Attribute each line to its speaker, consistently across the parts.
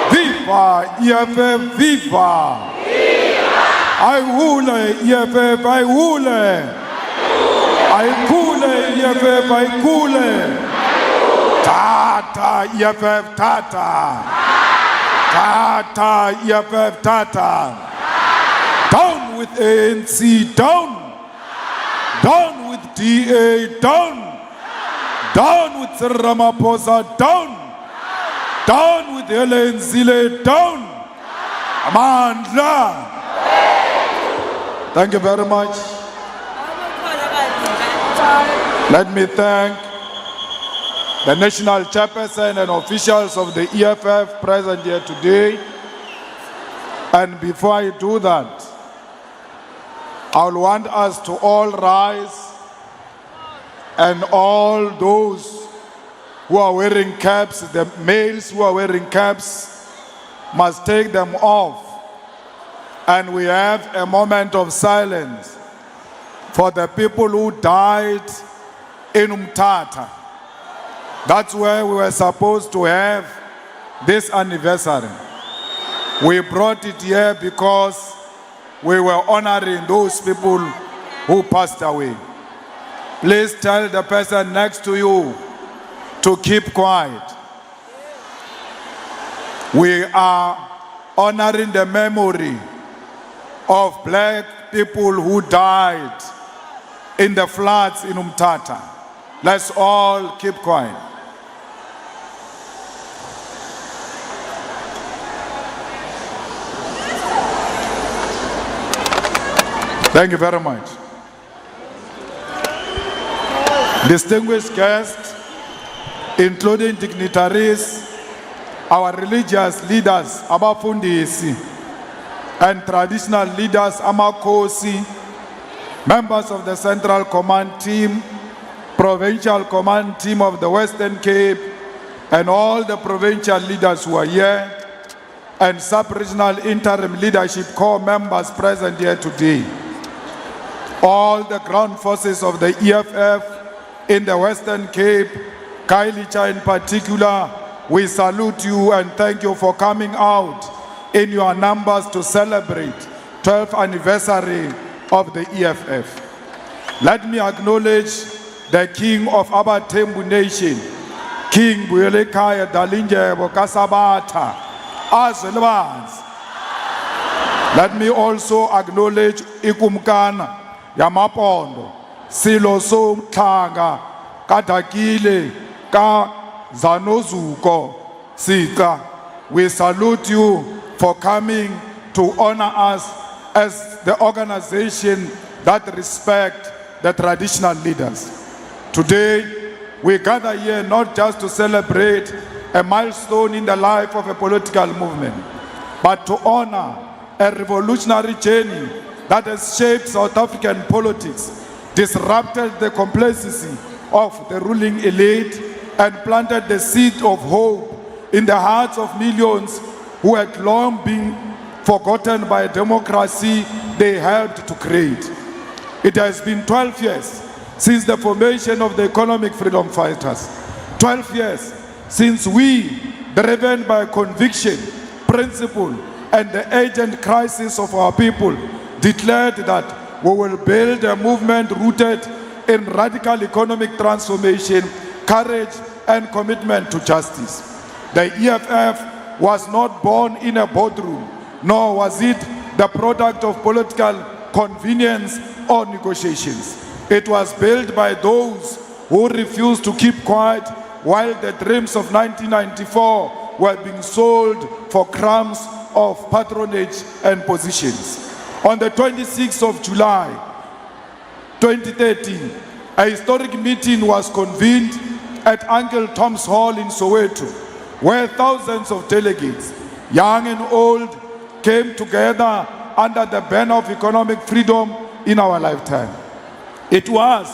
Speaker 1: Viva EFF, viva! Aykhule EFF, aykhule! Aykhule EFF, aykhule! Tata EFF, tata! Tata EFF, tata! Down with ANC, down! Down with DA, down! Down with Ramaphosa, down! Down with Helen Zille, down! Amandla! Thank you very much. Let me thank the national chairperson and officials of the EFF present here today. And before I do that, I will want us to all rise, and all those who are wearing caps, the males who are wearing caps, must take them off. And we have a moment of silence for the people who died in Umtata. That's where we were supposed to have this anniversary. We brought it here because we were honoring those people who passed away. Please tell the person next to you to keep quiet. We are honoring the memory of black people who died in the floods in Umtata. Let's all keep quiet. Thank you very much. Distinguished guests, including dignitaries, our religious leaders, abafundisi, and traditional leaders, amakhosi, members of the Central Command Team, Provincial Command Team of the Western Cape, and all the provincial leaders who are here, and sub-regional interim leadership corps members present here today. All the ground forces of the EFF in the Western Cape, Kailicha in particular, we salute you and thank you for coming out in your numbers to celebrate 12th anniversary of the EFF. Let me acknowledge the King of our Tembu Nation, King Buyelekaya Dalinjebo Kasabata, Azelbans. Let me also acknowledge Ikumkana, Yamapondo, Siloso Tanga, Katakile, Ka Zanozuko, Sika. We salute you for coming to honor us as the organization that respect the traditional leaders. Today, we gather here not just to celebrate a milestone in the life of a political movement, but to honor a revolutionary journey that has shaped South African politics, disrupted the complacency of the ruling elite, and planted the seed of hope in the hearts of millions who had long been forgotten by a democracy they helped to create. It has been 12 years since the formation of the economic freedom fighters. 12 years since we, driven by conviction, principle, and the urgent crisis of our people, declared that we will build a movement rooted in radical economic transformation, courage, and commitment to justice. The EFF was not born in a boardroom, nor was it the product of political convenience or negotiations. It was built by those who refused to keep quiet while the dreams of 1994 were being sold for crumbs of patronage and positions. On the 26th of July, 2013, a historic meeting was convened at Uncle Tom's Hall in Soweto, where thousands of delegates, young and old, came together under the banner of economic freedom in our lifetime. It was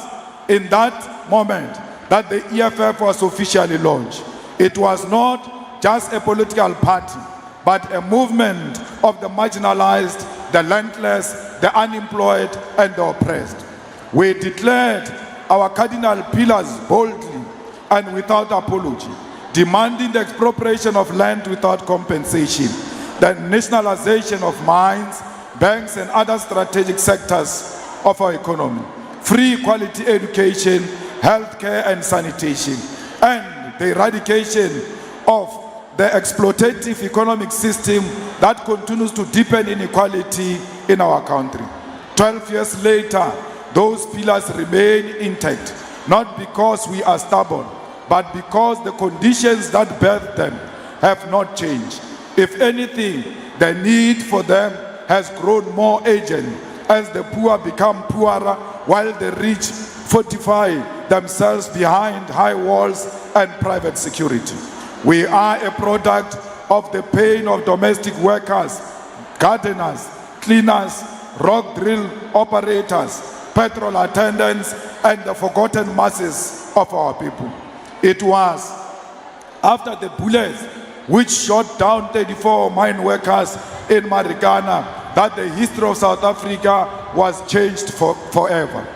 Speaker 1: in that moment that the EFF was officially launched. It was not just a political party, but a movement of the marginalized, the landless, the unemployed, and the oppressed. We declared our cardinal pillars boldly and without apology. demanding the expropriation of land without compensation, the nationalization of mines, banks, and other strategic sectors of our economy, free quality education, healthcare, and sanitation, and the eradication of the exploitative economic system that continues to deepen inequality in our country. 12 years later, those pillars remain intact, not because we are stubborn, but because the conditions that birthed them have not changed. If anything, the need for them has grown more urgent as the poor become poorer while the rich fortify themselves behind high walls and private security. We are a product of the pain of domestic workers, gardeners, cleaners, rock drill operators, petrol attendants, and the forgotten masses of our people. It was after the bullets which shot down 34 mine workers in Marikana that the history of South Africa was changed forever.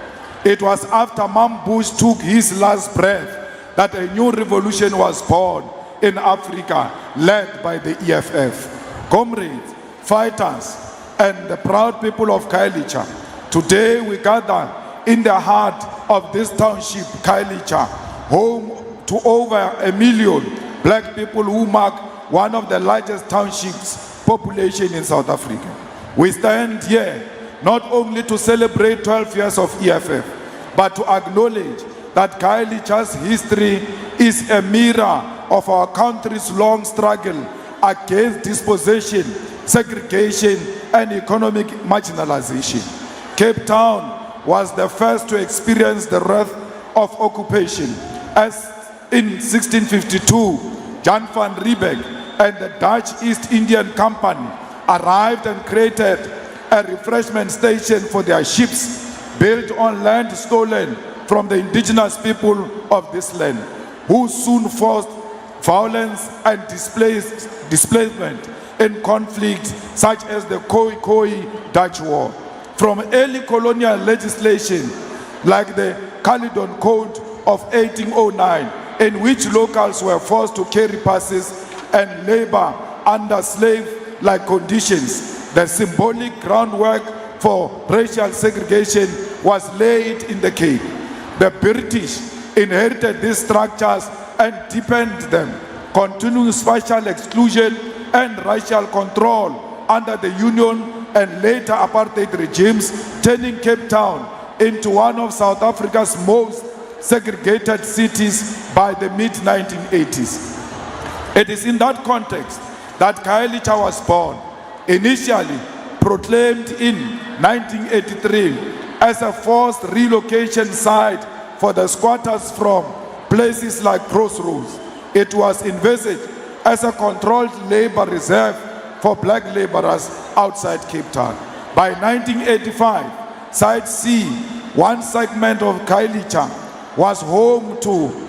Speaker 1: It was after Mam Bush took his last breath that a new revolution was born in Africa, led by the EFF. Comrades, fighters, and the proud people of Khayelitsha, today we gather in the heart of this township, Khayelitsha, home to over 1 million black people who mark one of the largest townships population in South Africa. We stand here not only to celebrate 12 years of EFF, but to acknowledge that Khayelitsha's history is a mirror of our country's long struggle against dispossession, segregation, and economic marginalization. Cape Town was the first to experience the wrath of occupation, as in 1652, Jan van Riebeck and the Dutch East Indian Company arrived and created a refreshment station for their ships built on land stolen from the indigenous people of this land, who soon forced violence and displacement in conflicts such as the Khoi Dutch War. From early colonial legislation like the Caledon Code of 1809, in which locals were forced to carry passes and labor under slave-like conditions, the symbolic groundwork for racial segregation was laid in the Cape. The British inherited these structures and deepened them, continuing spatial exclusion and racial control under the Union and later apartheid regimes, turning Cape Town into one of South Africa's most segregated cities by the mid-1980s. It is in that context that Khayelitsha was born, initially proclaimed in 1983 as a forced relocation site for the squatters from places like Crossroads. It was envisaged as a controlled labor reserve for black laborers outside Cape Town. By 1985, Site C, one segment of Khayelitsha, was home to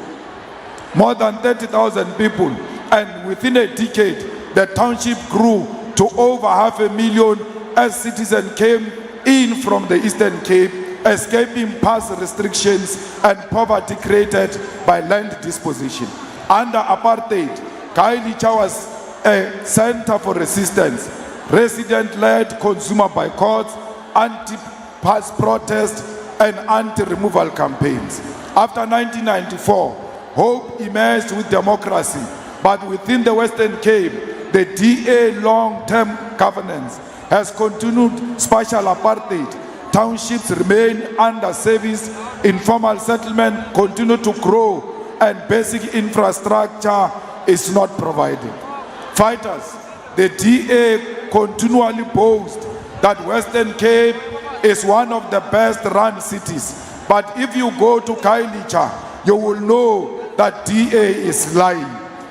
Speaker 1: more than 30,000 people, and within a decade, the township grew to over 500,000 as citizens came in from the Eastern Cape, escaping past restrictions and poverty created by land disposition. Under apartheid, Khayelitsha was a center for resistance, resident-led consumer boycotts, anti-pass protests, and anti-removal campaigns. After 1994, hope emerged with democracy, but within the Western Cape, the DA long-term governance has continued spatial apartheid. Townships remain under service, informal settlement continue to grow, and basic infrastructure is not provided. Fighters, the DA continually boast that Western Cape is one of the best run cities. But if you go to Khayelitsha, you will know that DA is lying.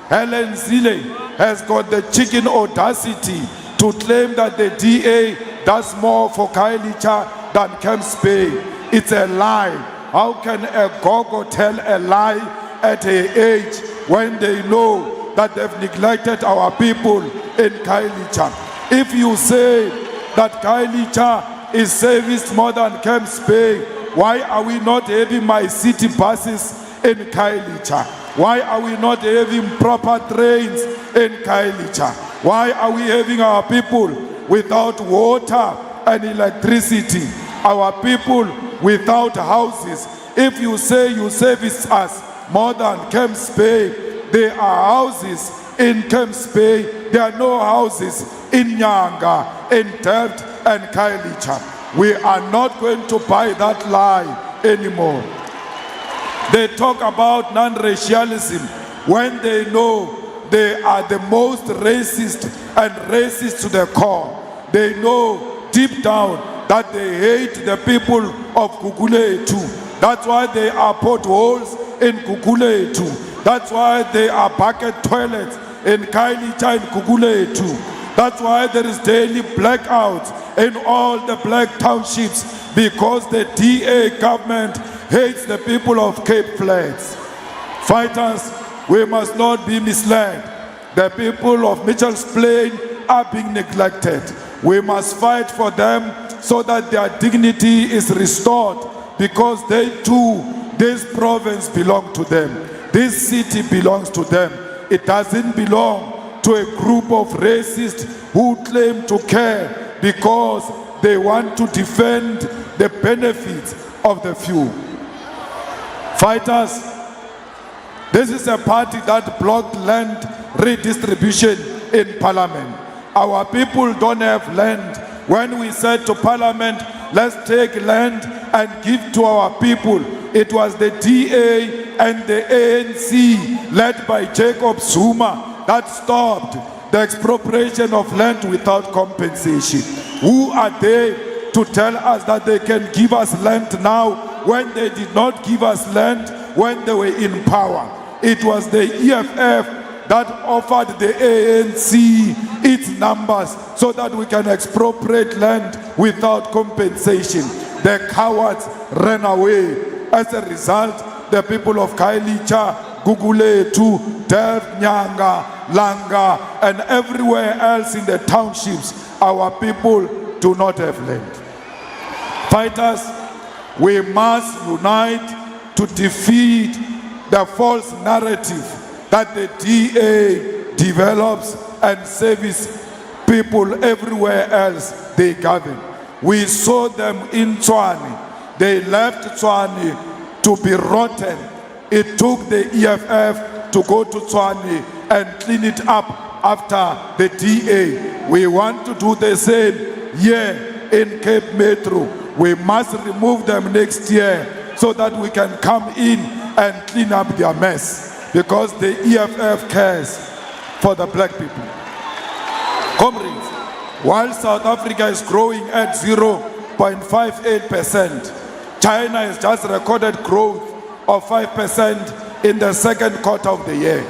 Speaker 1: Helen Zille has got the chicken audacity to claim that the DA does more for Khayelitsha than Camps Bay. It's a lie. How can a gogo tell a lie at her age when they know that they've neglected our people in Khayelitsha? If you say that Khayelitsha is serviced more than Camps Bay, why are we not having my city buses in Khayelitsha? Why are we not having proper trains in Kailicha? Why are we having our people without water and electricity? Our people without houses. If you say you service us more than Camps Bay, there are houses in Camps Bay. There are no houses in Nyanga, in Delft and Kailicha. We are not going to buy that lie anymore. They talk about non-racialism when they know they are the most racist and racist to the core. They know deep down that they hate the people of Kukule too. That's why there are potholes in Kukule too. That's why there are bucket toilets in Kailicha and Kukule too. That's why there is daily blackouts in all the black townships, because the DA government hates the people of Cape Flats. Fighters, we must not be misled. The people of Mitchell's Plain are being neglected. We must fight for them so that their dignity is restored, because they too, this province belongs to them. This city belongs to them. It doesn't belong to a group of racists who claim to care because they want to defend the benefits of the few. Fighters, this is a party that blocked land redistribution in Parliament. Our people don't have land. When we said to Parliament, let's take land and give to our people, it was the DA and the ANC led by Jacob Zuma that stopped the expropriation of land without compensation. Who are they to tell us that they can give us land now when they did not give us land when they were in power? It was the EFF that offered the ANC its numbers so that we can expropriate land without compensation. The cowards ran away. As a result, the people of Kailicha, Guguletu, Delft, Nyanga, Langa, and everywhere else in the townships, our people do not have land. Fighters, we must unite to defeat the false narrative that the DA develops and service people everywhere else they govern. We saw them in Tshwane. They left Tshwane to be rotten. It took the EFF to go to Tshwane and clean it up after the DA. We want to do the same here in Cape Metro. We must remove them next year so that we can come in and clean up their mess, because the EFF cares for the black people. Comrades, while South Africa is growing at 0.58%, China has just recorded growth of 5% in the second quarter of the year.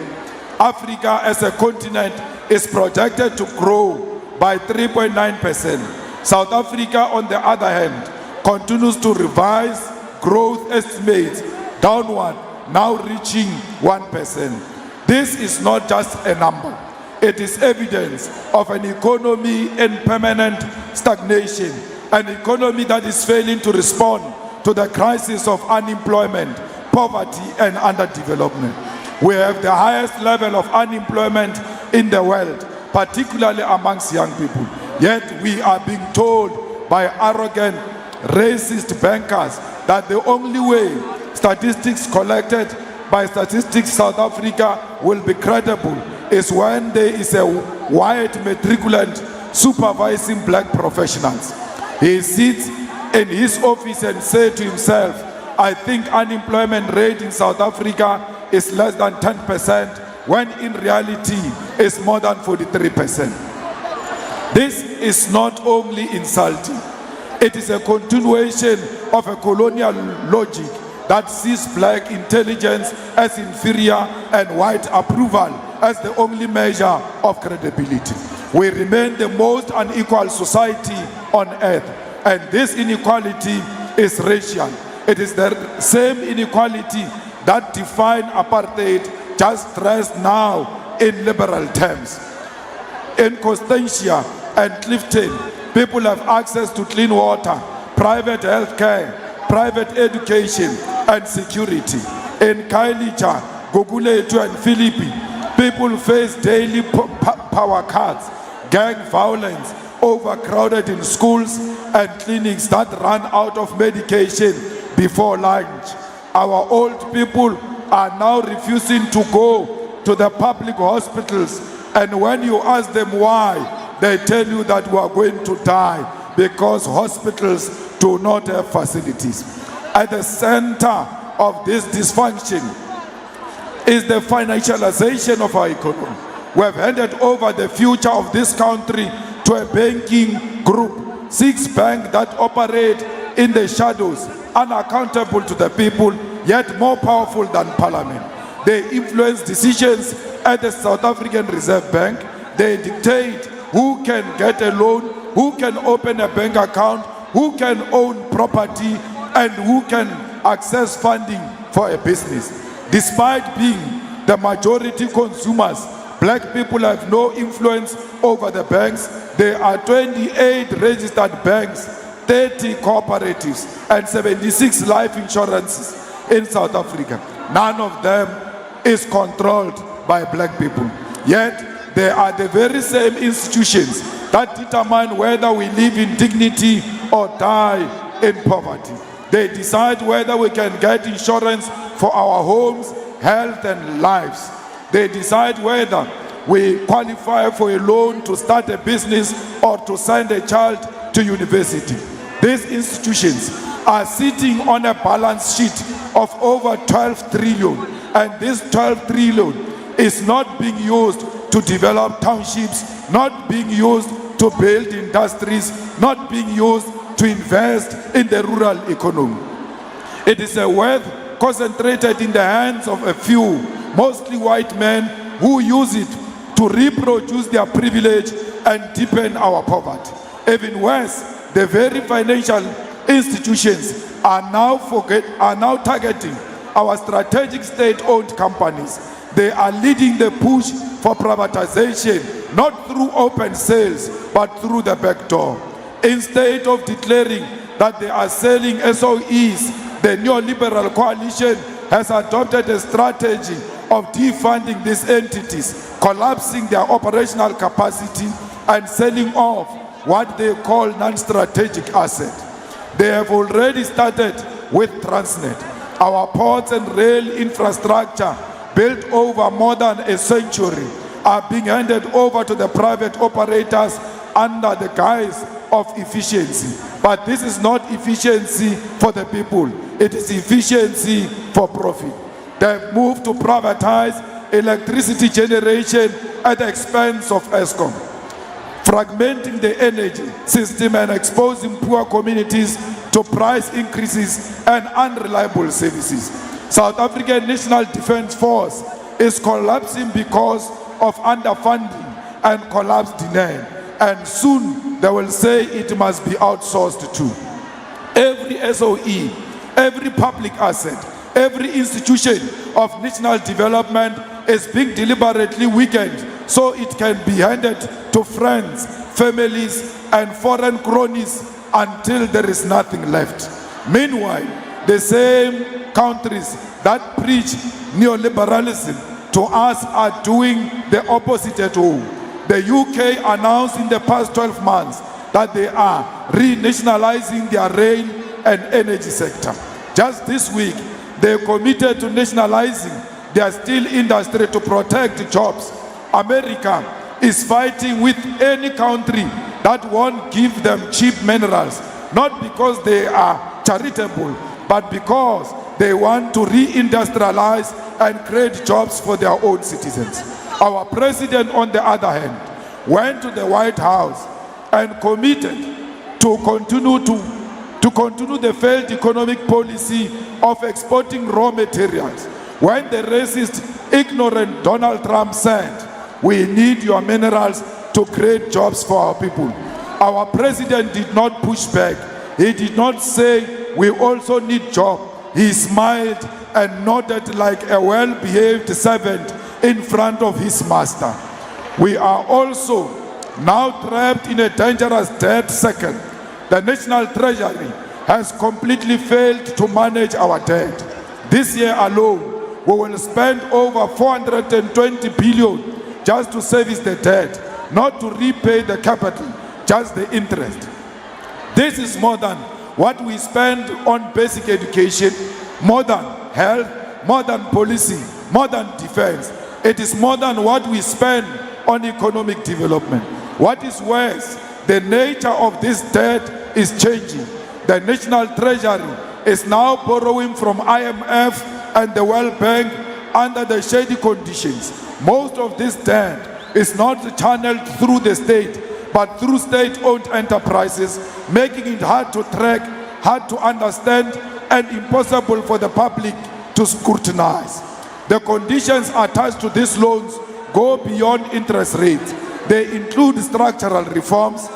Speaker 1: Africa as a continent is projected to grow by 3.9%. South Africa, on the other hand, continues to revise growth estimates downward, now reaching 1%. This is not just a number. It is evidence of an economy in permanent stagnation, an economy that is failing to respond to the crisis of unemployment, poverty, and underdevelopment. We have the highest level of unemployment in the world, particularly amongst young people. Yet we are being told by arrogant, racist bankers that the only way statistics collected by Statistics South Africa will be credible is when there is a white matriculant supervising black professionals. He sits in his office and says to himself, I think unemployment rate in South Africa is less than 10%, when in reality it's more than 43%. This is not only insulting, it is a continuation of a colonial logic that sees black intelligence as inferior and white approval as the only measure of credibility. We remain the most unequal society on earth, and this inequality is racial. It is the same inequality that defined apartheid, just stressed now in liberal terms. In Constantia and Clifton, people have access to clean water, private health care, private education, and security. In Kailicha, Guguletu and Philippi, people face daily power cuts, gang violence, overcrowded in schools and clinics that run out of medication before lunch. Our old people are now refusing to go to the public hospitals, and when you ask them why, they tell you that we are going to die because hospitals do not have facilities. At the center of this dysfunction is the financialization of our economy. We have handed over the future of this country to a banking group, 6 banks that operate in the shadows, unaccountable to the people, yet more powerful than Parliament. They influence decisions at the South African Reserve Bank. They dictate who can get a loan, who can open a bank account, who can own property, and who can access funding for a business. Despite being the majority consumers, black people have no influence over the banks. There are 28 registered banks, 30 cooperatives, and 76 life insurances in South Africa. None of them is controlled by black people. Yet, they are the very same institutions that determine whether we live in dignity or die in poverty. They decide whether we can get insurance for our homes, health, and lives. They decide whether we qualify for a loan to start a business or to send a child to university. These institutions are sitting on a balance sheet of over 12 trillion, and this 12 trillion is not being used to develop townships, not being used to build industries, not being used to invest in the rural economy. It is a wealth concentrated in the hands of a few, mostly white men, who use it to reproduce their privilege and deepen our poverty. Even worse, the very financial institutions are now targeting our strategic state-owned companies. They are leading the push for privatization, not through open sales, but through the back door. Instead of declaring that they are selling SOEs, the neoliberal coalition has adopted a strategy of defunding these entities, collapsing their operational capacity, and selling off what they call non-strategic assets. They have already started with Transnet. Our ports and rail infrastructure, built over more than a century, are being handed over to the private operators under the guise of efficiency. But this is not efficiency for the people. It is efficiency for profit. They've moved to privatize electricity generation at the expense of Eskom, fragmenting the energy system and exposing poor communities to price increases and unreliable services. South African National Defence Force is collapsing because of underfunding and collapse denial, and soon they will say it must be outsourced too. Every SOE, every public asset, every institution of national development is being deliberately weakened so it can be handed to friends, families, and foreign cronies until there is nothing left. Meanwhile, the same countries that preach neoliberalism to us are doing the opposite at home. The UK announced in the past 12 months that they are renationalizing their rail and energy sector. Just this week, they committed to nationalizing their steel industry to protect jobs. America is fighting with any country that won't give them cheap minerals, not because they are charitable, but because they want to reindustrialize and create jobs for their own citizens. Our president, on the other hand, went to the White House and committed to continue the failed economic policy of exporting raw materials. When the racist, ignorant Donald Trump said, "We need your minerals to create jobs for our people," our president did not push back. He did not say, "We also need jobs." He smiled and nodded like a well-behaved servant in front of his master. We are also now trapped in a dangerous debt cycle. The National Treasury has completely failed to manage our debt. This year alone, we will spend over 420 billion just to service the debt, not to repay the capital, just the interest. This is more than what we spend on basic education, more than health, more than policy, more than defense. It is more than what we spend on economic development. What is worse, the nature of this debt is changing. The National Treasury is now borrowing from IMF and the World Bank under the shady conditions. Most of this debt is not channeled through the state, but through state-owned enterprises, making it hard to track, hard to understand, and impossible for the public to scrutinize. The conditions attached to these loans go beyond interest rates. They include structural reforms,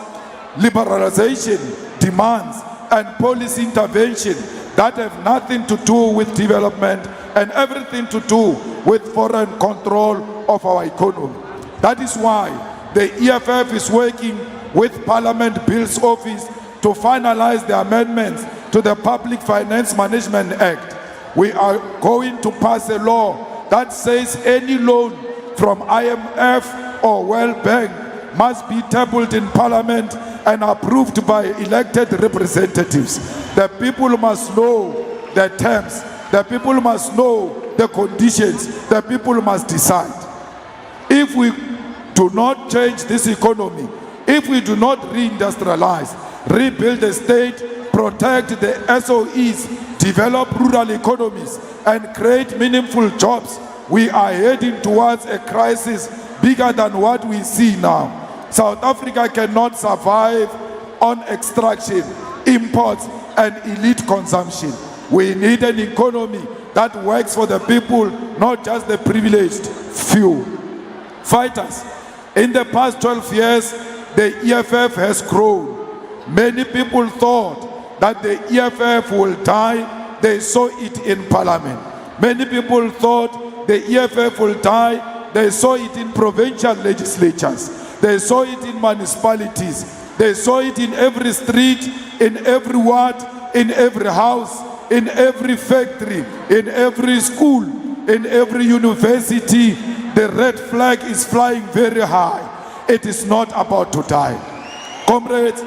Speaker 1: liberalization, demands, and policy intervention that have nothing to do with development and everything to do with foreign control of our economy. That is why the EFF is working with Parliament Bills Office to finalize the amendments to the Public Finance Management Act. We are going to pass a law that says any loan from IMF or World Bank must be tabled in Parliament and approved by elected representatives. The people must know the terms. The people must know the conditions. The people must decide. If we do not change this economy, if we do not reindustrialize, rebuild the state, protect the SOEs, develop rural economies, and create meaningful jobs, we are heading towards a crisis bigger than what we see now. South Africa cannot survive on extraction, imports, and elite consumption. We need an economy that works for the people, not just the privileged few. Fighters, in the past 12 years, the EFF has grown. Many people thought that the EFF will die. They saw it in Parliament. Many people thought the EFF will die. They saw it in provincial legislatures. They saw it in municipalities. They saw it in every street, in every ward, in every house, in every factory, in every school, in every university. The red flag is flying very high. It is not about to die. Comrades,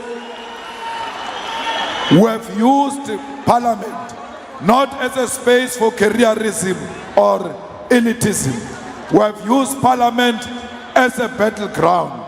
Speaker 1: we have used Parliament not as a space for careerism or elitism. We have used Parliament as a battleground.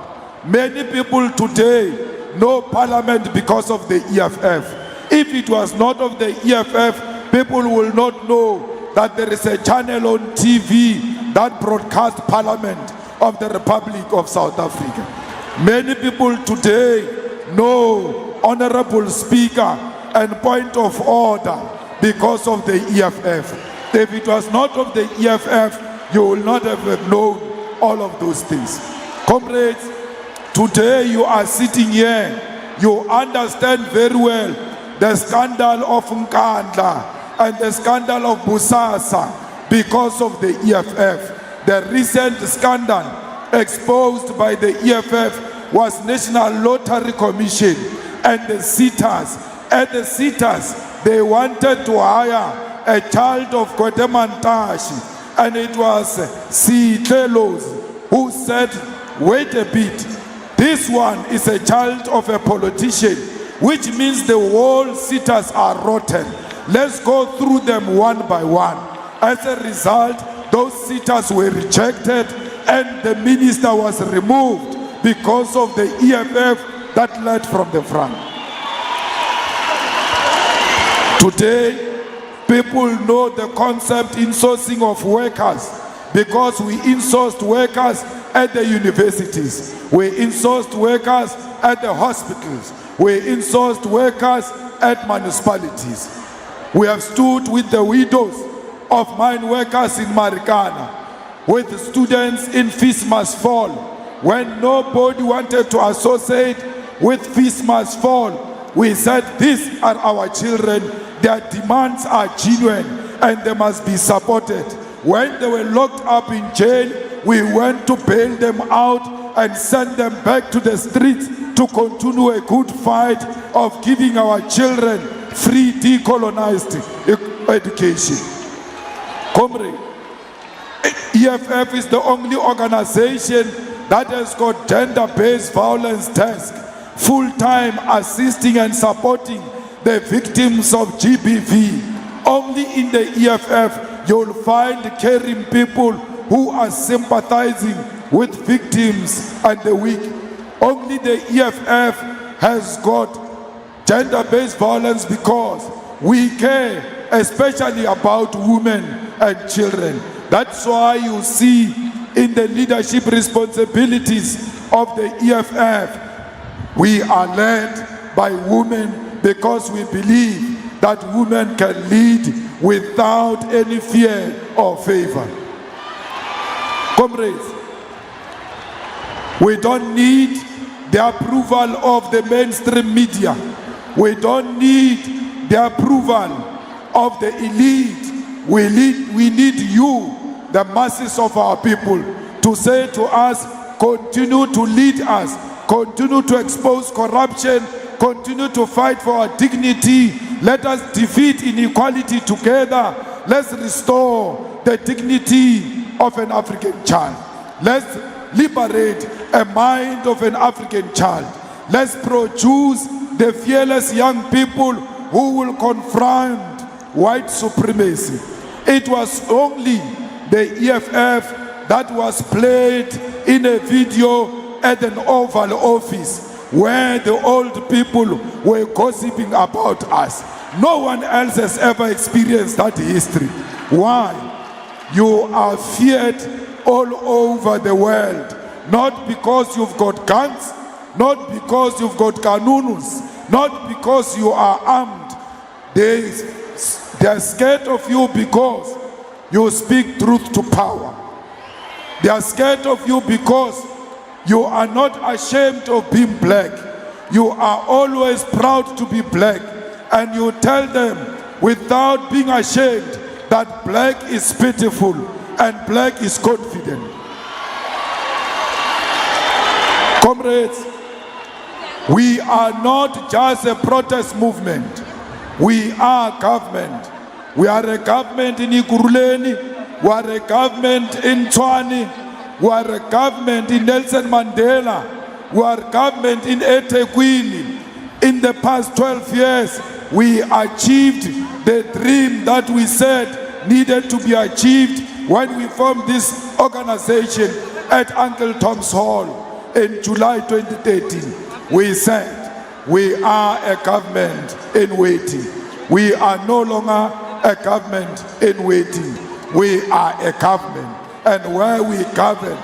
Speaker 1: Many people today know Parliament because of the EFF. If it was not of the EFF, people will not know that there is a channel on TV that broadcasts Parliament of the Republic of South Africa. Many people today know Honorable Speaker and point of order because of the EFF. If it was not of the EFF, you will not have known all of those things. Comrades, today you are sitting here, you understand very well the scandal of Nkandla and the scandal of Busasa because of the EFF. The recent scandal exposed by the EFF was National Lottery Commission and the sitters. At the sitters, they wanted to hire a child of Kotemantashi, and it was Sitlelos who said, wait a bit, this one is a child of a politician, which means the whole sitters are rotten. Let's go through them one by one. As a result, those sitters were rejected and the minister was removed because of the EFF that led from the front. Today, people know the concept insourcing of workers because we insourced workers at the universities. We insourced workers at the hospitals. We insourced workers at municipalities. We have stood with the widows of mine workers in Marikana, with students in Fees Must Fall. When nobody wanted to associate with Fees Must Fall, we said, these are our children, their demands are genuine and they must be supported. When they were locked up in jail, we went to bail them out and send them back to the streets to continue a good fight of giving our children free decolonized education. Comrade, EFF is the only organization that has got gender-based violence task, full-time assisting and supporting the victims of GBV. Only in the EFF you'll find caring people who are sympathizing with victims and the weak. Only the EFF has got gender-based violence because we care especially about women and children. That's why you see in the leadership responsibilities of the EFF, we are led by women because we believe that women can lead without any fear or favor. Comrades, we don't need the approval of the mainstream media. We don't need the approval of the elite. We need you, the masses of our people, to say to us, continue to lead us, continue to expose corruption, continue to fight for our dignity. Let us defeat inequality together. Let's restore the dignity of an African child. Let's liberate a mind of an African child. Let's produce the fearless young people who will confront white supremacy. It was only the EFF that was played in a video at an Oval Office where the old people were gossiping about us. No one else has ever experienced that history. Why? You are feared all over the world, not because you've got guns, not because you've got kanunus, not because you are armed. They are scared of you because you speak truth to power. They are scared of you because you are not ashamed of being black. You are always proud to be black, and you tell them without being ashamed that black is pitiful and black is confident. Comrades, we are not just a protest movement. We are government. We are a government in Ikuruleni. We are a government in Tshwane. We are a government in Nelson Mandela. We are government in eThekwini. In the past 12 years, we achieved the dream that we said needed to be achieved when we formed this organization at Uncle Tom's Hall in July 2013. We said, we are a government in waiting. We are no longer a government in waiting. We are a government. And where we govern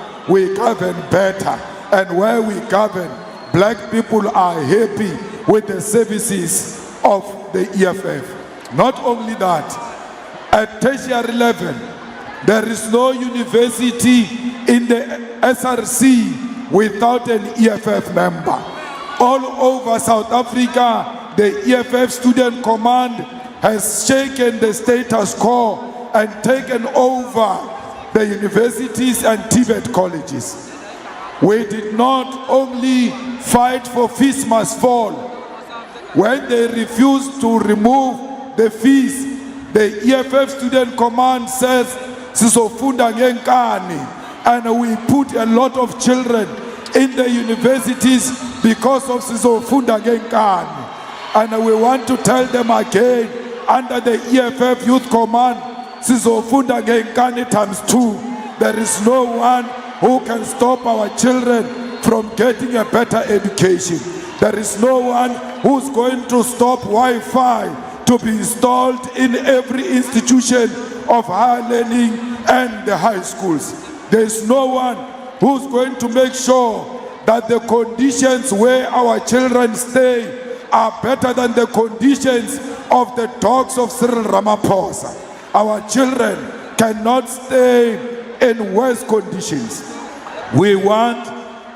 Speaker 1: better. And where we govern, black people are happy with the services of the EFF. Not only that, at tertiary level, there is no university in the SRC without an EFF member. All over South Africa, the EFF Student Command has shaken the status quo and taken over the universities and TVET colleges. We did not only fight for fees must fall. When they refused to remove the fees, the EFF Student Command says, "Sizofunda ngenkani," and we put a lot of children in the universities because of Sizofunda ngenkani. And we want to tell them again, under the EFF Youth Command, Sizofunda ngenkani ×2. There is no one who can stop our children from getting a better education. There is no one who's going to stop Wi-Fi to be installed in every institution of higher learning and the high schools. There is no one who's going to make sure that the conditions where our children stay are better than the conditions of the dogs of Cyril Ramaphosa. Our children cannot stay in worse conditions. We want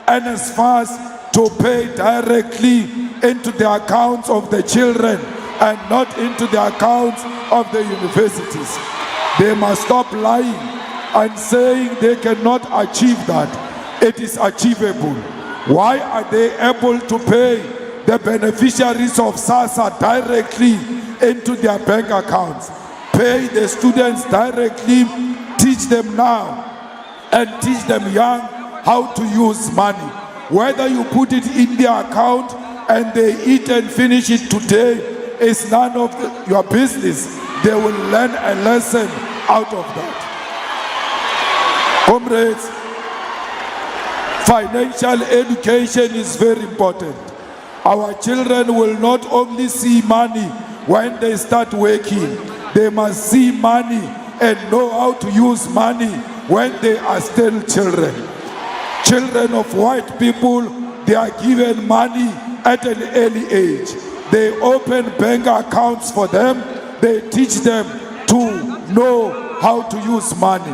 Speaker 1: NSFAS to pay directly into the accounts of the children and not into the accounts of the universities. They must stop lying and saying they cannot achieve that. It is achievable. Why are they able to pay the beneficiaries of SASSA directly into their bank accounts? Pay the students directly, teach them now, and teach them young how to use money. Whether you put it in their account and they eat and finish it today is none of your business. They will learn a lesson out of that. Comrades, financial education is very important. Our children will not only see money when they start working, they must see money and know how to use money when they are still children. Children of white people, they are given money at an early age. They open bank accounts for them. They teach them to know how to use money.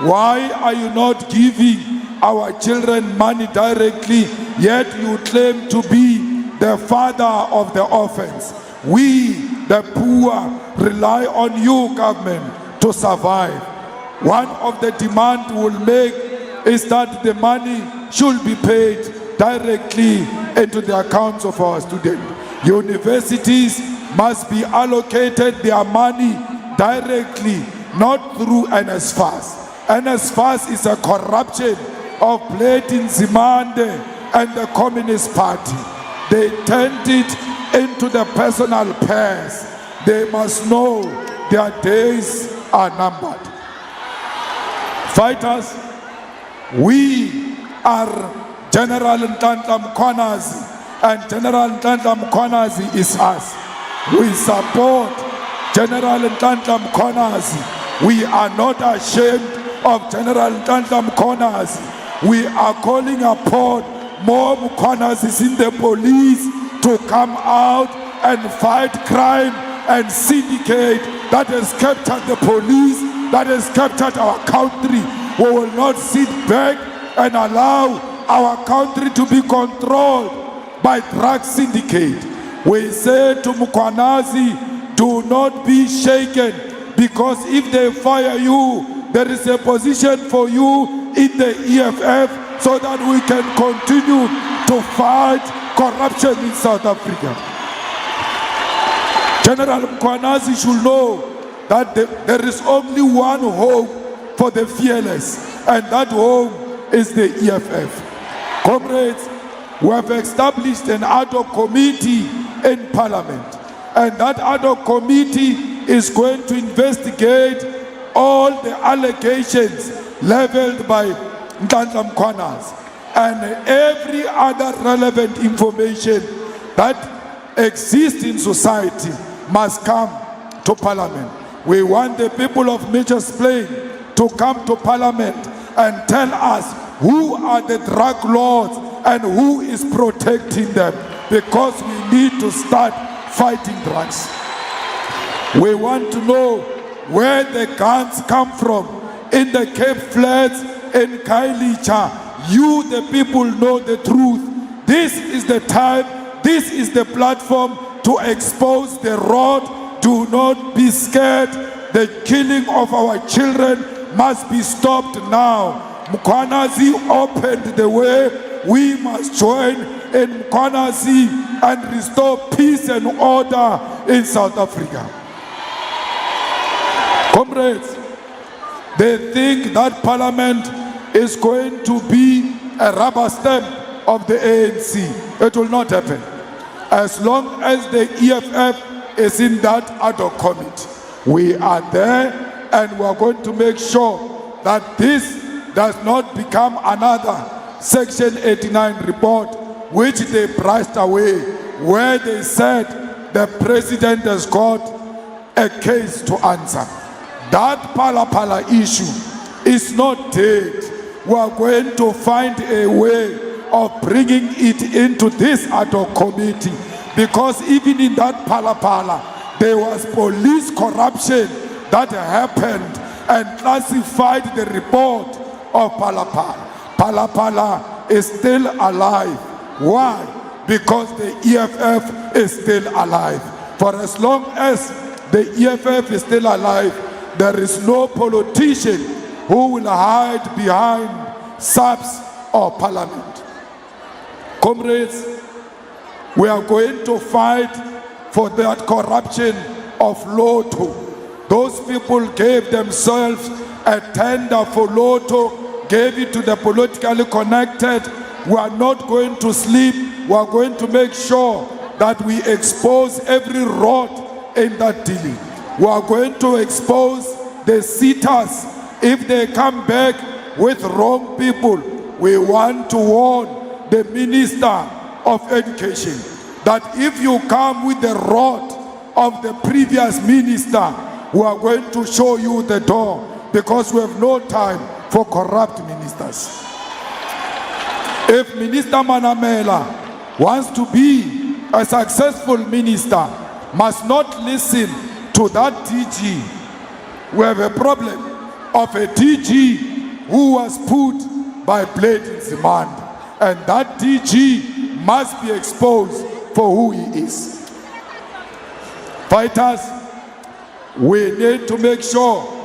Speaker 1: Why are you not giving our children money directly, yet you claim to be the father of the orphans? We, the poor, rely on you, government, to survive. One of the demands we'll make is that the money should be paid directly into the accounts of our students. Universities must be allocated their money directly, not through NSFAS. NSFAS is a corruption of Platin Zimande and the Communist Party. They turned it into the personal purse. They must know their days are numbered. Fighters, we are General Ntantla Mkhwanazi, and General Ntantla Mkhwanazi is us. We support General Ntantla Mkhwanazi. We are not ashamed of General Ntantla Mkhwanazi. We are calling upon more Mkhwanazis in the police to come out and fight crime and syndicate that has captured the police, that has captured our country. We will not sit back and allow our country to be controlled by drug syndicate. We say to Mkhwanazi, do not be shaken, because if they fire you, there is a position for you in the EFF so that we can continue to fight corruption in South Africa. General Mkhwanazi should know that there is only one hope for the fearless, and that hope is the EFF. Comrades, we have established an ad hoc committee in Parliament, and that ad hoc committee is going to investigate all the allegations leveled by Ntantla Mkhwanazi and every other relevant information that exists in society must come to Parliament. We want the people of Mitchells Plain to come to Parliament and tell us who are the drug lords and who is protecting them, because we need to start fighting drugs. We want to know where the guns come from in the Cape Flats, in Kailicha. You, the people, know the truth. This is the time, this is the platform to expose the rot. Do not be scared. The killing of our children must be stopped now. Mkhwanazi opened the way. We must join in Mkhwanazi and restore peace and order in South Africa. Comrades, they think that Parliament is going to be a rubber stamp of the ANC. It will not happen. As long as the EFF is in that ad hoc committee, we are there, and we are going to make sure that this does not become another Section 89 report, which they priced away, where they said the president has got a case to answer. That Pala issue is not dead. We are going to find a way of bringing it into this ad hoc committee, because even in that Pala, there was police corruption that happened and classified the report of Pala. Pala is still alive. Why? Because the EFF is still alive. For as long as the EFF is still alive, there is no politician who will hide behind SAPS or Parliament. Comrades, we are going to fight for that corruption of Lotto. Those people gave themselves a tender for Lotto, gave it to the politically connected. We are not going to sleep. We are going to make sure that we expose every rot in that dealing. We are going to expose the sitters. If they come back with wrong people, we want to warn the Minister of Education that if you come with the rot of the previous minister, we are going to show you the door, because we have no time for corrupt ministers. If Minister Manamela wants to be a successful minister, must not listen to that DG. We have a problem of a DG who was put by blatant demand, and that DG must be exposed for who he is. Fighters, we need to make sure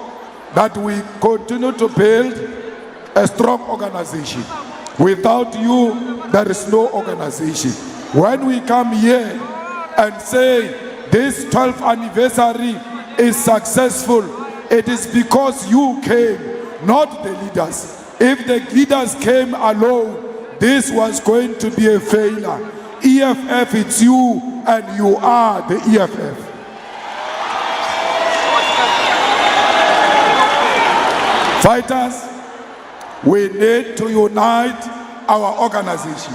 Speaker 1: that we continue to build a strong organization. Without you, there is no organization. When we come here and say this 12th anniversary is successful, it is because you came, not the leaders. If the leaders came alone, this was going to be a failure. EFF, it's you, and you are the EFF. Fighters, we need to unite our organization.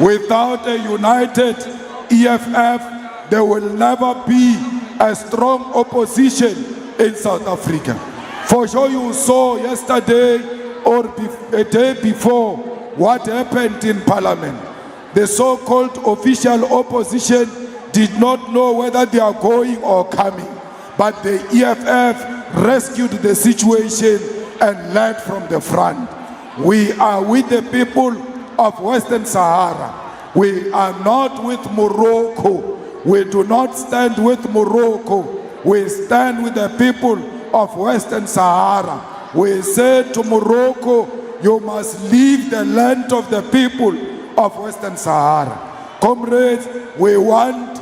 Speaker 1: Without a united EFF, there will never be a strong opposition in South Africa. For sure you saw yesterday or a day before what happened in Parliament. The so-called official opposition did not know whether they are going or coming, but the EFF rescued the situation and led from the front. We are with the people of Western Sahara. We are not with Morocco. We do not stand with Morocco. We stand with the people of Western Sahara. We say to Morocco, you must leave the land of the people of Western Sahara. Comrades, we want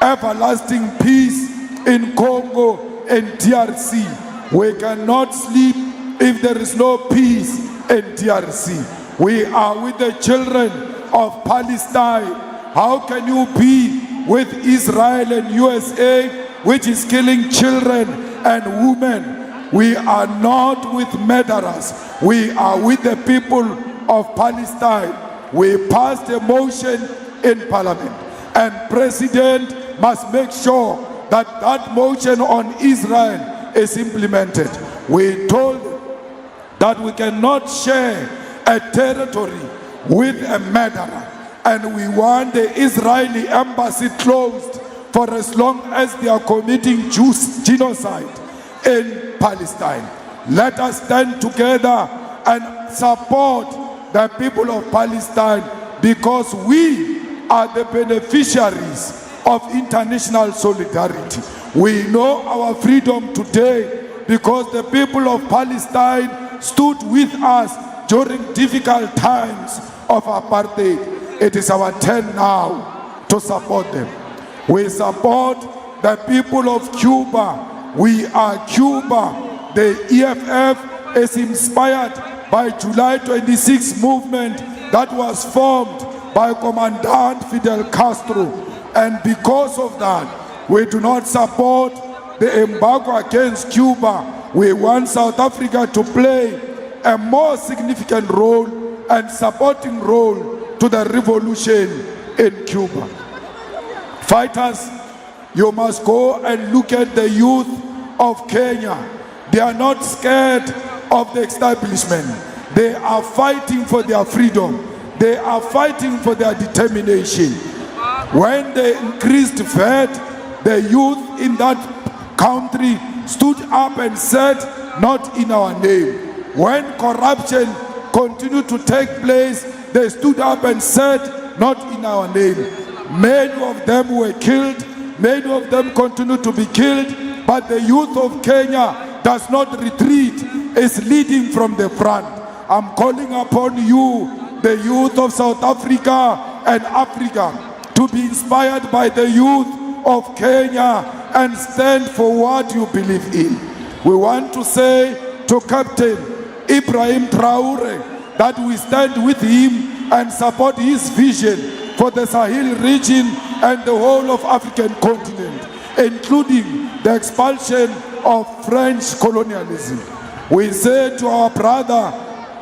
Speaker 1: everlasting peace in Congo and DRC. We cannot sleep if there is no peace in DRC. We are with the children of Palestine. How can you be with Israel and USA, which is killing children and women? We are not with murderers. We are with the people of Palestine. We passed a motion in Parliament, and President must make sure that that motion on Israel is implemented. We told them that we cannot share a territory with a murderer, and we want the Israeli embassy closed for as long as they are committing genocide in Palestine. Let us stand together and support the people of Palestine, because we are the beneficiaries of international solidarity. We know our freedom today because the people of Palestine stood with us during difficult times of apartheid. It is our turn now to support them. We support the people of Cuba. We are Cuba. The EFF is inspired by July 26 movement that was formed by Commandant Fidel Castro. And because of that, we do not support the embargo against Cuba. We want South Africa to play a more significant role and supporting role to the revolution in Cuba. Fighters, you must go and look at the youth of Kenya. They are not scared of the establishment. They are fighting for their freedom. They are fighting for their determination. When they increased VAT, the youth in that country stood up and said, not in our name. When corruption continued to take place, they stood up and said, not in our name. Many of them were killed. Many of them continue to be killed. But the youth of Kenya does not retreat. It's leading from the front. I'm calling upon you, the youth of South Africa and Africa, to be inspired by the youth of Kenya and stand for what you believe in. We want to say to Captain Ibrahim Traore, that we stand with him and support his vision for the Sahel region and the whole of African continent, including the expulsion of French colonialism. We say to our brother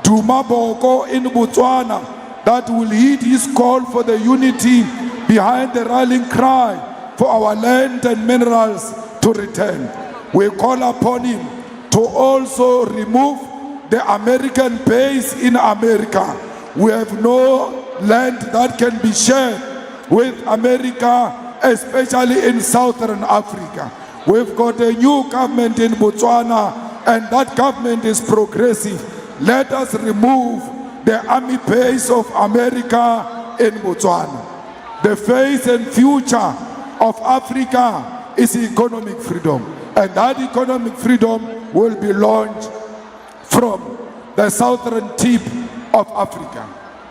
Speaker 1: Duma Boko in Botswana that will heed his call for the unity behind the rallying cry for our land and minerals to return. We call upon him to also remove the American base in America. We have no land that can be shared with America, especially in Southern Africa. We've got a new government in Botswana, and that government is progressive. Let us remove the army base of America in Botswana. The face and future of Africa is economic freedom, and that economic freedom will be launched from the southern tip of Africa.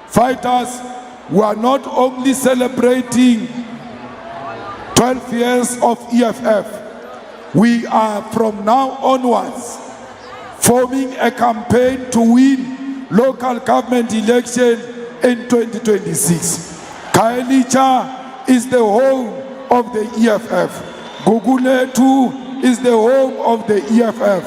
Speaker 1: Fighters, we are not only celebrating 12 years of EFF, we are from now onwards forming a campaign to win local government election in 2026. Kaelicha is the home of the EFF. Guguletu is the home of the EFF.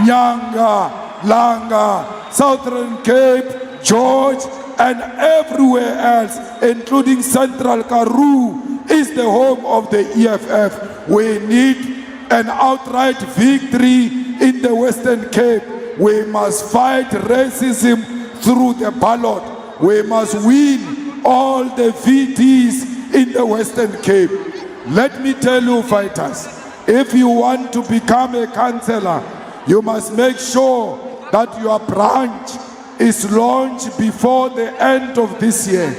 Speaker 1: Nyanga, Langa, Southern Cape, George, and everywhere else, including Central Karoo, is the home of the EFF. We need an outright victory in the Western Cape. We must fight racism through the ballot. We must win all the VTs in the Western Cape. Let me tell you, fighters, if you want to become a councillor, you must make sure that your branch is launched before the end of this year.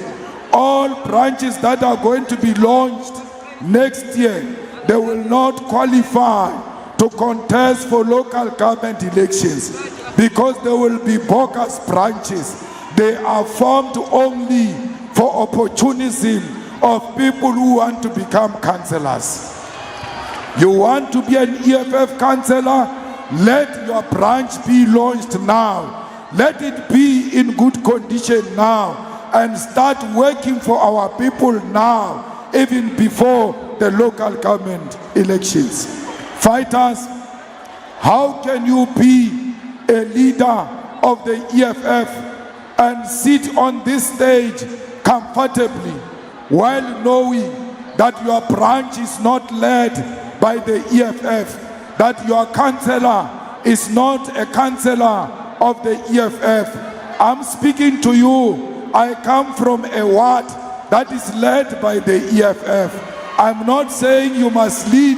Speaker 1: All branches that are going to be launched next year, they will not qualify to contest for local government elections because they will be bogus branches. They are formed only for opportunism of people who want to become councillors. You want to be an EFF councillor? Let your branch be launched now. Let it be in good condition now and start working for our people now, even before the local government elections. Fighters, how can you be a leader of the EFF and sit on this stage comfortably while knowing that your branch is not led by the EFF, that your councillor is not a councillor of the EFF? I'm speaking to you. I come from a ward that is led by the EFF. I'm not saying you must lead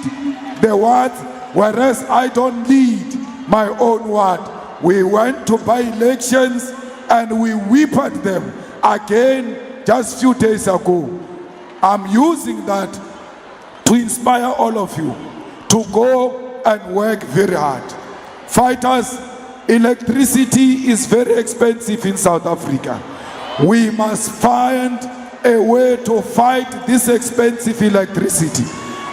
Speaker 1: the ward, whereas I don't lead my own ward. We went to by-elections and we whipped them again just a few days ago. I'm using that to inspire all of you to go and work very hard. Fighters, electricity is very expensive in South Africa. We must find a way to fight this expensive electricity.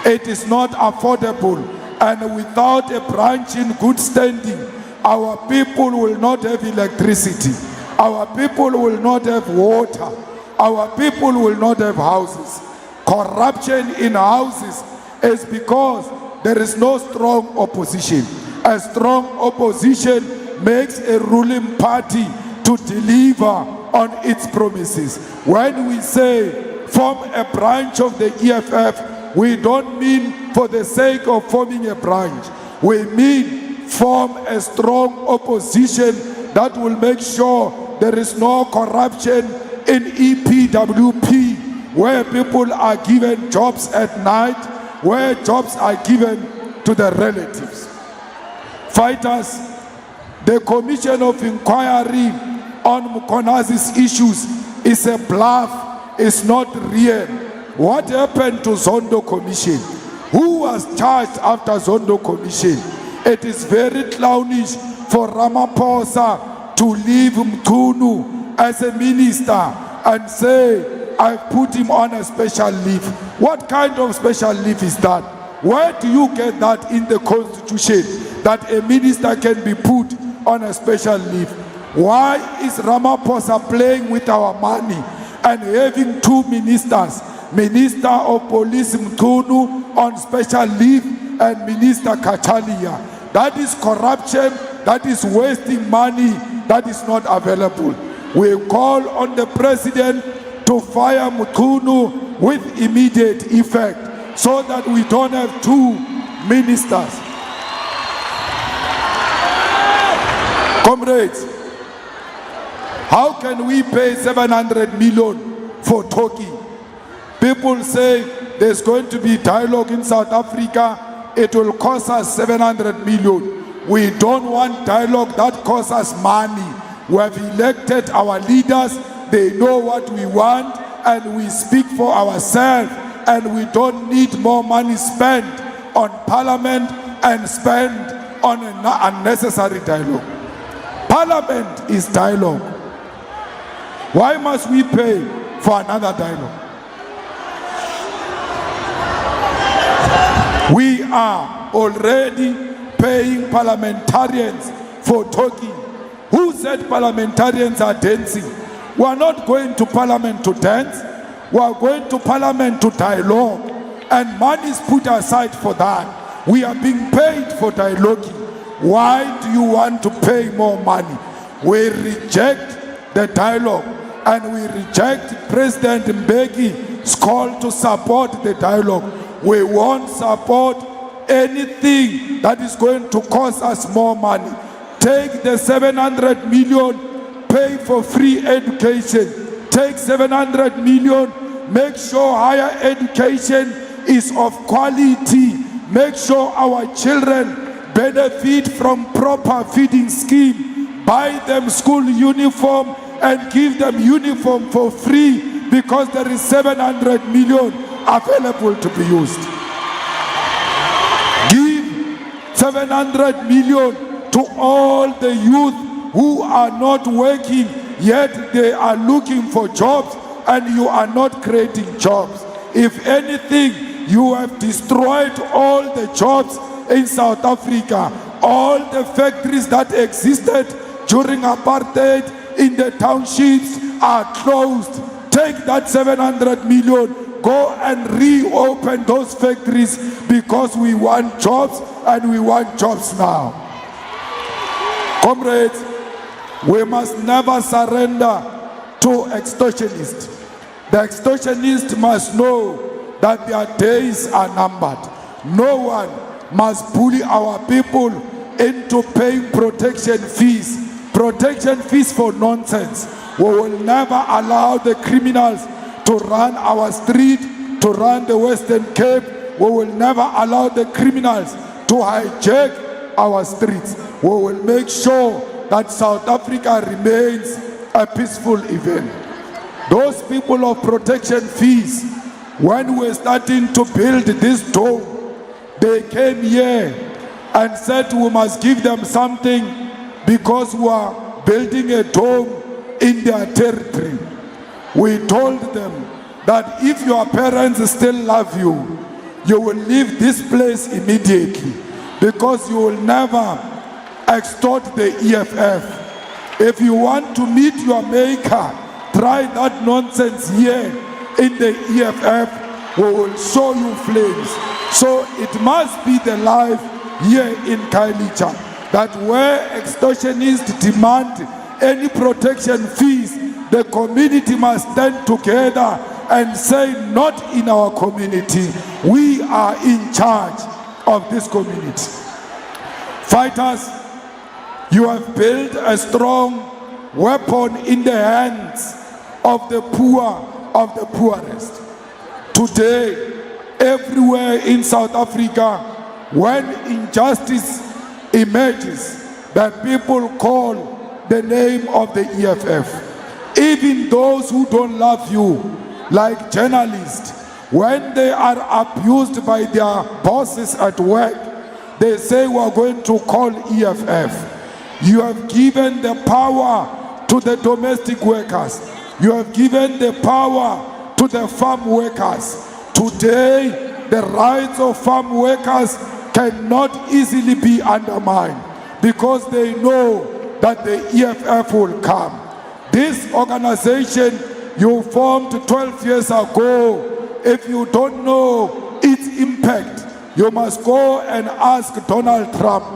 Speaker 1: It is not affordable, and without a branch in good standing, our people will not have electricity. Our people will not have water. Our people will not have houses. Corruption in houses is because there is no strong opposition. A strong opposition makes a ruling party to deliver on its promises. When we say form a branch of the EFF, we don't mean for the sake of forming a branch. We mean form a strong opposition that will make sure there is no corruption in EPWP, where people are given jobs at night, where jobs are given to the relatives. Fighters, the Commission of Inquiry on Mkonazi's issues is a bluff, it's not real. What happened to Zondo Commission? Who was charged after Zondo Commission? It is very clownish for Ramaphosa to leave Mkhunu as a minister and say, I put him on a special leave. What kind of special leave is that? Where do you get that in the Constitution, that a minister can be put on a special leave? Why is Ramaphosa playing with our money and having two ministers, Minister of Police Mtunu on special leave and Minister Kachalia? That is corruption, that is wasting money, that is not available. We call on the president to fire Mtunu with immediate effect so that we don't have two ministers. Comrades, how can we pay 700 million for talking? People say there's going to be dialogue in South Africa. It will cost us 700 million. We don't want dialogue that costs us money. We have elected our leaders. They know what we want, and we speak for ourselves, and we don't need more money spent on parliament and spent on an unnecessary dialogue. Parliament is dialogue. Why must we pay for another dialogue? We are already paying parliamentarians for talking. Who said parliamentarians are dancing? We are not going to parliament to dance. We are going to parliament to dialogue. And money is put aside for that. We are being paid for dialoguing. Why do you want to pay more money? We reject the dialogue, and we reject President Mbeki's call to support the dialogue. We won't support anything that is going to cost us more money. Take the 700 million, pay for free education. Take 700 million, make sure higher education is of quality. Make sure our children benefit from proper feeding scheme. Buy them school uniform and give them uniform for free, because there is 700 million available to be used. Give 700 million to all the youth who are not working, yet they are looking for jobs, and you are not creating jobs. If anything, you have destroyed all the jobs in South Africa. All the factories that existed during apartheid in the townships are closed. Take that 700 million, go and reopen those factories, because we want jobs, and we want jobs now. Comrades, we must never surrender to extortionists. The extortionists must know that their days are numbered. No one must bully our people into paying protection fees. Protection fees for nonsense. We will never allow the criminals to run our street, to run the Western Cape. We will never allow the criminals to hijack our streets. We will make sure that South Africa remains a peaceful event. Those people of protection fees, when we were starting to build this dome, they came here and said we must give them something because we are building a dome in their territory. We told them that if your parents still love you, you will leave this place immediately, because you will never extort the EFF. If you want to meet your maker, try that nonsense here in the EFF. We will show you flames. So it must be the life here in Kailicha, that where extortionists demand any protection fees, the community must stand together and say, not in our community. We are in charge of this community. Fighters, you have built a strong weapon in the hands of the poor, of the poorest. Today, everywhere in South Africa, when injustice emerges, that people call the name of the EFF. Even those who don't love you, like journalists, when they are abused by their bosses at work, they say we are going to call EFF. You have given the power to the domestic workers. You have given the power to the farm workers. Today, the rights of farm workers cannot easily be undermined, because they know that the EFF will come. This organization you formed 12 years ago, if you don't know its impact, you must go and ask Donald Trump,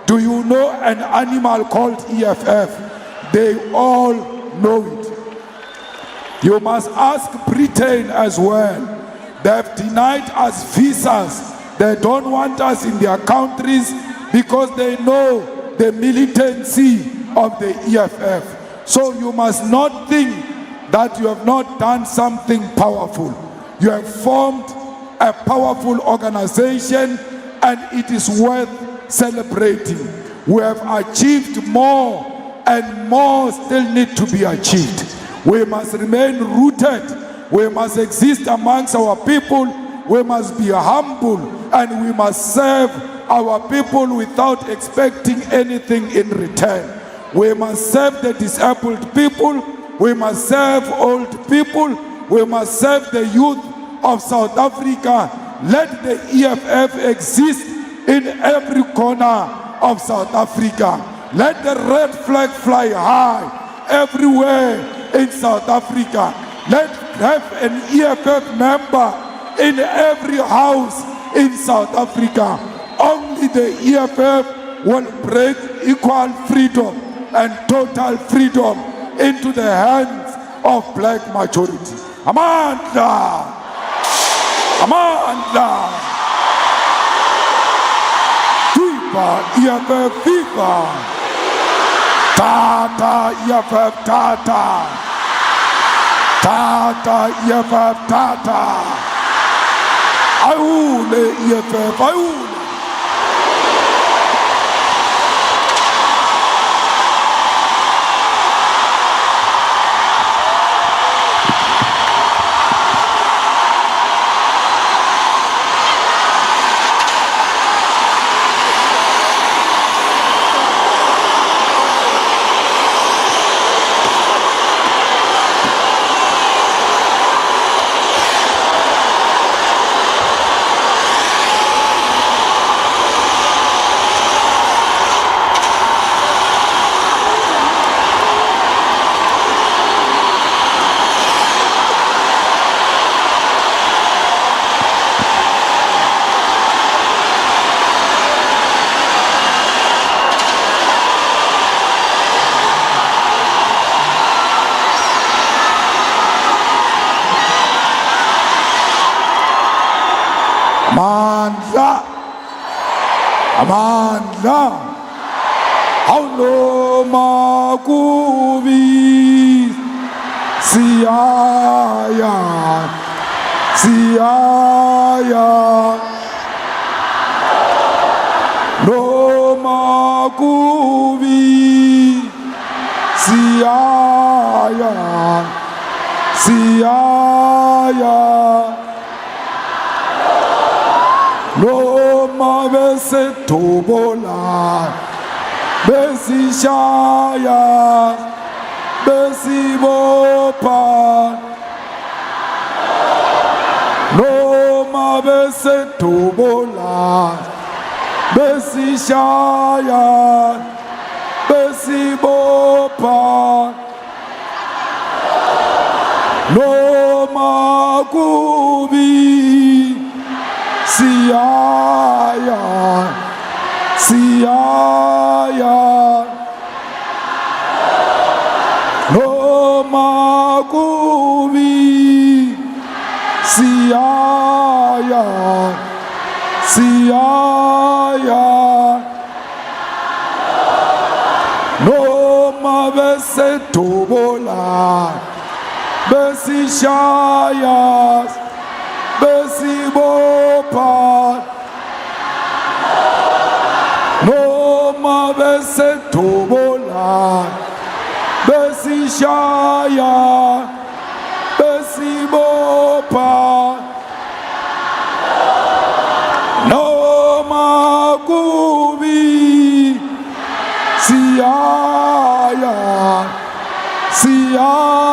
Speaker 1: do you know an animal called EFF? They all know it. You must ask Britain as well. They have denied us visas. They don't want us in their countries because they know the militancy of the EFF. So you must not think that you have not done something powerful. You have formed a powerful organization and it is worth celebrating. We have achieved more and more still need to be achieved. We must remain rooted. We must exist amongst our people. We must be humble and we must serve our people without expecting anything in return. We must serve the disabled people. We must serve old people. We must serve the youth of South Africa. Let the EFF exist in every corner of South Africa. Let the red flag fly high everywhere in South Africa. Let's have an EFF member in every house in South Africa. Only the EFF will break equal freedom and total freedom into the hands of black majority. Amandla! Amandla! Viva EFF, viva! Tata EFF, tata! Tata EFF, tata! Ayule EFF, ayule! Amandla, Amandla, Aulo Makubi, Siaya, Siaya, No Makubi, Siaya, Siaya. Loma bese tobola, besi shaya, besi bopa. Loma bese tobola, besi shaya, besi bopa. Loma kubi. Siaya, Siaya, no makubi, Siaya, Siaya, no mabese tobola, besi shaya. Besi bopa, no ma besi tobola, besi shaya, besi bopa, no ma kubi, siaya, siaya.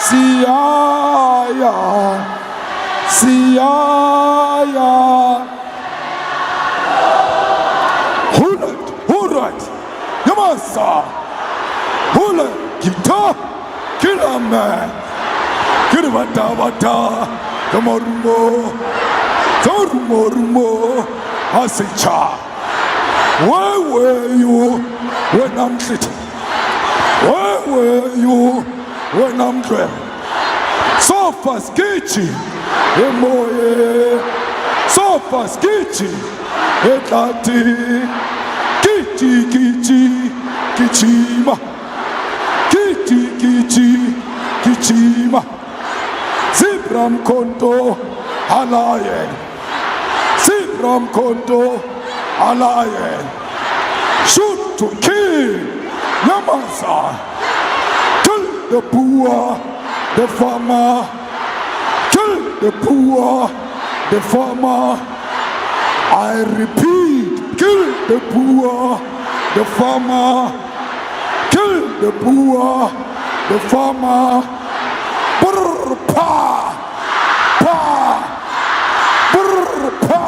Speaker 1: Siaya, Siyaya. Alright. Yamasa. Hula. Guitar. Killer man. Kiribata. Rumo. Asicha. Where were you when I'm sitting? Where were you when I'm dreaming? Sofa skichi, emoye. Sofa skichi, etati. Kichima. Kichima. Zibram konto alaye. Zibram konto alaye. Shoot to kill. Yamasa. Kill the poor, the farmer. Kill the poor, the farmer. I repeat, kill the poor, the farmer. Kill the poor, the farmer. Brr, pa, brr, pa.